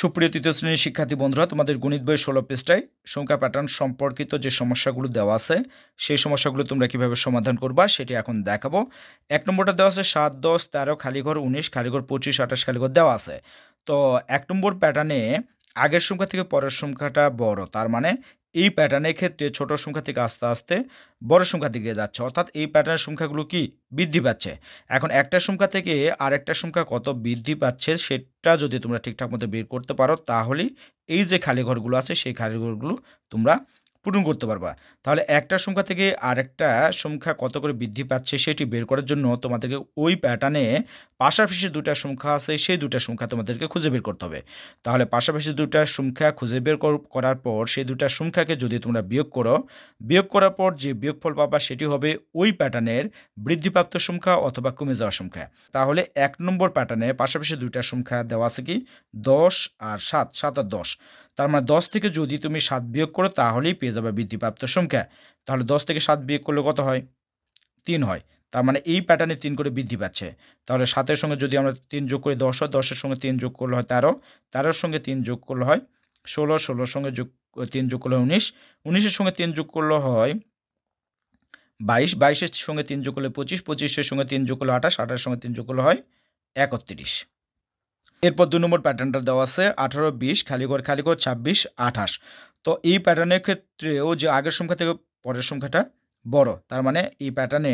সুপ্রিয় তৃতীয় শ্রেণীর শিক্ষার্থী বন্ধুরা, তোমাদের গণিত বইয়ের 16 পৃষ্ঠায় সংখ্যা প্যাটার্ন সম্পর্কিত যে সমস্যাগুলো দেওয়া আছে সেই সমস্যাগুলো তোমরা কিভাবে সমাধান করবা সেটি এখন দেখাবো। 1 নম্বরটা দেওয়া আছে 7, 10, 13 খালিঘর 19 খালিঘর 25, 28 খালিঘর দেওয়া আছে। তো 1 নম্বর প্যাটার্নে আগের সংখ্যা থেকে পরের সংখ্যাটা বড়, তার মানে এই প্যাটার্নের ক্ষেত্রে ছোট সংখ্যা থেকে আস্তে আস্তে বড় সংখ্যার দিকে যাচ্ছে, অর্থাৎ এই প্যাটার্নের সংখ্যাগুলো কি বৃদ্ধি পাচ্ছে। এখন একটা সংখ্যা থেকে আরেকটা সংখ্যা কত বৃদ্ধি পাচ্ছে সেটা যদি তোমরা ঠিকঠাক মতো বের করতে পারো, তাহলেই এই যে খালি ঘরগুলো আছে সেই খালি ঘরগুলো তোমরা পূরণ করতে পারবা। তাহলে একটা সংখ্যা থেকে আরেকটা সংখ্যা কত করে বৃদ্ধি পাচ্ছে সেটি বের করার জন্য তোমাদেরকে ওই প্যাটার্নে পাশাপাশি দুটা সংখ্যা আছে সেই দুটা সংখ্যা তোমাদেরকে খুঁজে বের করতে হবে। তাহলে পাশাপাশি দুটা সংখ্যা খুঁজে বের করার পর সেই দুটা সংখ্যাকে যদি তোমরা বিয়োগ করো, বিয়োগ করার পর যে বিয়োগফল পাবা সেটি হবে ওই প্যাটার্নের বৃদ্ধিপ্রাপ্ত সংখ্যা অথবা কমে যাওয়া সংখ্যা। তাহলে 1 নম্বর প্যাটার্নে পাশাপাশি দুইটা সংখ্যা দেওয়া আছে কি 10 আর 7, 7 আর 10। তার মানে 10 থেকে যদি তুমি 7 বিয়োগ করো তাহলেই পেয়ে যাবে বৃদ্ধিপ্রাপ্ত সংখ্যা। তাহলে 10 থেকে 7 বিয়োগ করলে কত হয়? 3 হয়। তার মানে এই প্যাটার্নে 3 করে বৃদ্ধি পাচ্ছে। তাহলে 7 এর সঙ্গে যদি আমরা 3 যোগ করি 10 হয়, 10 এর সঙ্গে 3 যোগ করলে হয় 13, 13 এর সঙ্গে 3 যোগ করলে হয় 16, 16 এর সঙ্গে 3 যোগ করলে হয় 19, 19 এর সঙ্গে 3 যোগ করলে হয় 22, 22 এর সঙ্গে 3 যোগ করলে 25, 25 এর সঙ্গে 3 যোগ করলে 28, 28 এর সঙ্গে 3 যোগ করলে হয় 31। এরপর 2 নম্বর প্যাটার্নটা দেওয়া আছে 18, 20 খালিঘর 26, 28। তো এই প্যাটার্নের ক্ষেত্রেও যে আগের সংখ্যা থেকে পরের সংখ্যাটা বড়, তার মানে এই প্যাটার্নে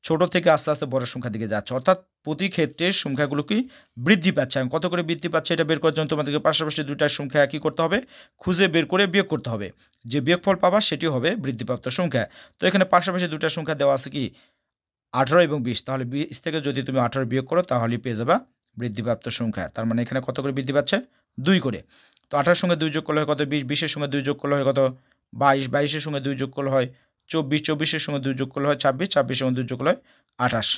ছোট থেকে আস্তে আস্তে বড় সংখ্যার দিকে যাচ্ছে, অর্থাৎ প্রতি ক্ষেত্রে সংখ্যাগুলো কি বৃদ্ধি পাচ্ছে। এবং কত করে বৃদ্ধি পাচ্ছে এটা বের করার জন্য তোমাদেরকে পাশাপাশি দুইটা সংখ্যা কী করতে হবে? খুঁজে বের করে বিয়োগ করতে হবে। যে বিয়োগফল পাবা সেটি হবে বৃদ্ধিপ্রাপ্ত সংখ্যা। তো এখানে পাশাপাশি দুইটা সংখ্যা দেওয়া আছে কি 18 এবং 20। তাহলে 20 থেকে যদি তুমি 18 বিয়োগ করো তাহলেই পেয়ে যাবা বৃদ্ধিপ্রাপ্ত সংখ্যা। তার মানে এখানে কত করে বৃদ্ধি পাচ্ছে? 2 করে। তো 18 এর সঙ্গে 2 যোগ করলে হয় কত? 20, 20 এর সঙ্গে 2 যোগ করলে হয় কত? 22, 22 এর সঙ্গে 2 যোগ করলে হয় 24, 24 এর সঙ্গে 2 যোগ করলে হয় 26, 26 এর সঙ্গে 2 যোগ করলে হয় 28।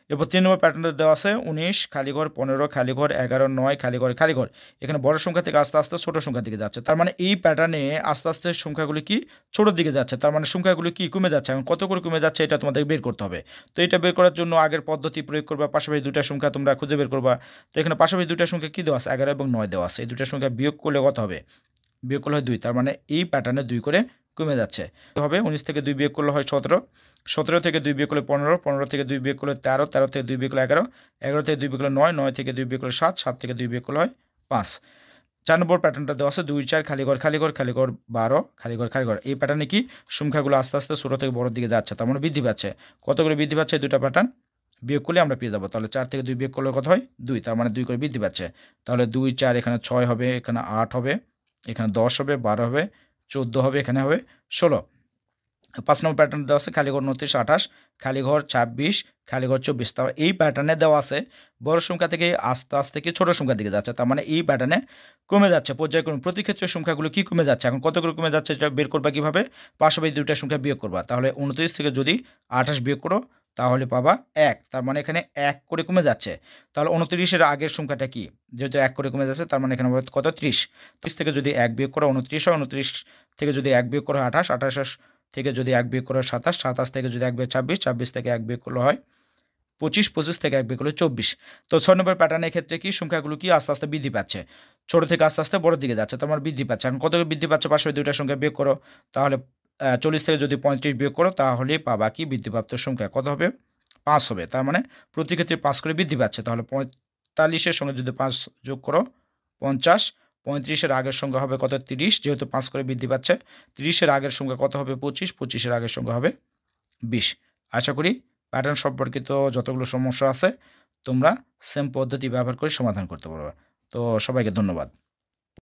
এরপর 3 নম্বর প্যাটার্নটা দেওয়া আছে 19 খালিঘর 15 খালিঘর 11 9 খালিঘর। এখানে বড় সংখ্যা থেকে আস্তে আস্তে ছোট সংখ্যার দিকে যাচ্ছে। তার মানে এই প্যাটার্নে আস্তে আস্তে সংখ্যাগুলি কি ছোটোর দিকে যাচ্ছে। তার মানে সংখ্যাগুলি কি কমে যাচ্ছে। এখন কত করে কমে যাচ্ছে এটা তোমাদের বের করতে হবে। তো এটা বের করার জন্য আগের পদ্ধতি প্রয়োগ করবা, পাশাপাশি দুইটা সংখ্যা তোমরা খুঁজে বের করবা। তো এখানে পাশাপাশি দুইটা সংখ্যা কি দেওয়া আছে? 11 এবং 9 দেওয়া আছে। এই দুইটা সংখ্যা বিয়োগ করলে কত হবে? বিয়োগ করলে হয় 2। তার মানে এই প্যাটার্নে 2 করে কমে যাচ্ছে। হবে 19 থেকে 2 বিয়োগ করলে হয় 17, 17 থেকে 2 বিয়োগ করলে 15, 15 থেকে 2 বিয়োগ করলে 13, 13 থেকে 2 বিয়োগ করলে 11, 11 থেকে 2 বিয়োগ করলে 9, 9 থেকে 2 বিয়োগ করলে 7, 7 থেকে 2 বিয়োগ করলে হয় 5। 4 নম্বর প্যাটার্নটা দেওয়া আছে 2 4 খালিঘর 12 খালিঘর। এই প্যাটার্নে কি সংখ্যাগুলো আস্তে আস্তে ছোট থেকে বড়র দিকে যাচ্ছে, তার মানে বৃদ্ধি পাচ্ছে। কত করে বৃদ্ধি পাচ্ছে? এই দুটো প্যাটার্ন বিয়োগ করলে আমরা পেয়ে যাবো। তাহলে 4 থেকে 2 বিয়োগ করলে কত হয়? 2। তার মানে 2 করে বৃদ্ধি পাচ্ছে। তাহলে 2 4 এখানে 6 হবে, এখানে 8 হবে, এখানে 10 হবে, 12 হবে, 14 হবে, এখানে হবে 16। 5 নম্বর প্যাটার্ন দেওয়া আছে খালিঘর 29, 28 খালিঘর 26, খালিঘর 24। তাহলে এই প্যাটার্নে দেওয়া আছে বড় সংখ্যা থেকে আস্তে আস্তে কি ছোট সংখ্যার দিকে যাচ্ছে, তার মানে এই প্যাটার্নে কমে যাচ্ছে পর্যায়ক্রমে। প্রতি ক্ষেত্রে সংখ্যাগুলো কি কমে যাচ্ছে। এখন কত করে কমে যাচ্ছে এটা বের করবা কিভাবে? পাশাপাশি দুইটা সংখ্যা বিয়োগ করবা। তাহলে 29 থেকে যদি 28 বিয়োগ করো তাহলে পাবা 1। তার মানে এখানে 1 করে কমে যাচ্ছে। তাহলে 29 এর আগের সংখ্যাটা কি? যেহেতু 1 করে কমে যাচ্ছে তার মানে এখানে হবে কত? 30। 30 থেকে যদি 1 বিয়োগ করো 29 হয়, 29 থেকে যদি 1 বিয়োগ করো 28, 28 থেকে যদি 1 বিয়োগ করো 27, 27 থেকে যদি 1 বিয়োগ 26, 26 থেকে 1 বিয়োগ করলে হয় 25, 25 থেকে 1 বিয়োগ করলে 24। তো 6 নম্বর প্যাটার্নের ক্ষেত্রে কি সংখ্যাগুলো কি আস্তে আস্তে বৃদ্ধি পাচ্ছে, ছোট থেকে আস্তে আস্তে বড়র দিকে যাচ্ছে, তার মানে বৃদ্ধি পাচ্ছে। এখন কত বৃদ্ধি পাচ্ছে? পাশে দুইটা সংখ্যা বিয়োগ করো। তাহলে 40 থেকে যদি 35 বিয়োগ করো তাহলে পাবা কি বৃদ্ধিপ্রাপ্ত সংখ্যা কত হবে? 5 হবে। তার মানে প্রতি ক্ষেত্রে 5 করে বৃদ্ধি পাচ্ছে। তাহলে 45 এর সঙ্গে যদি 5 যোগ করো 50, 35 এর আগের সংখ্যা হবে কত? 30, যেহেতু 5 করে বৃদ্ধি পাচ্ছে। 30 এর আগের সংখ্যা কত হবে? 25, 25 এর আগের সংখ্যা হবে 20। আশা করি প্যাটার্ন সম্পর্কিত যতগুলো সমস্যা আছে তোমরা সেম পদ্ধতি ব্যবহার করে সমাধান করতে পারবে। তো সবাইকে ধন্যবাদ।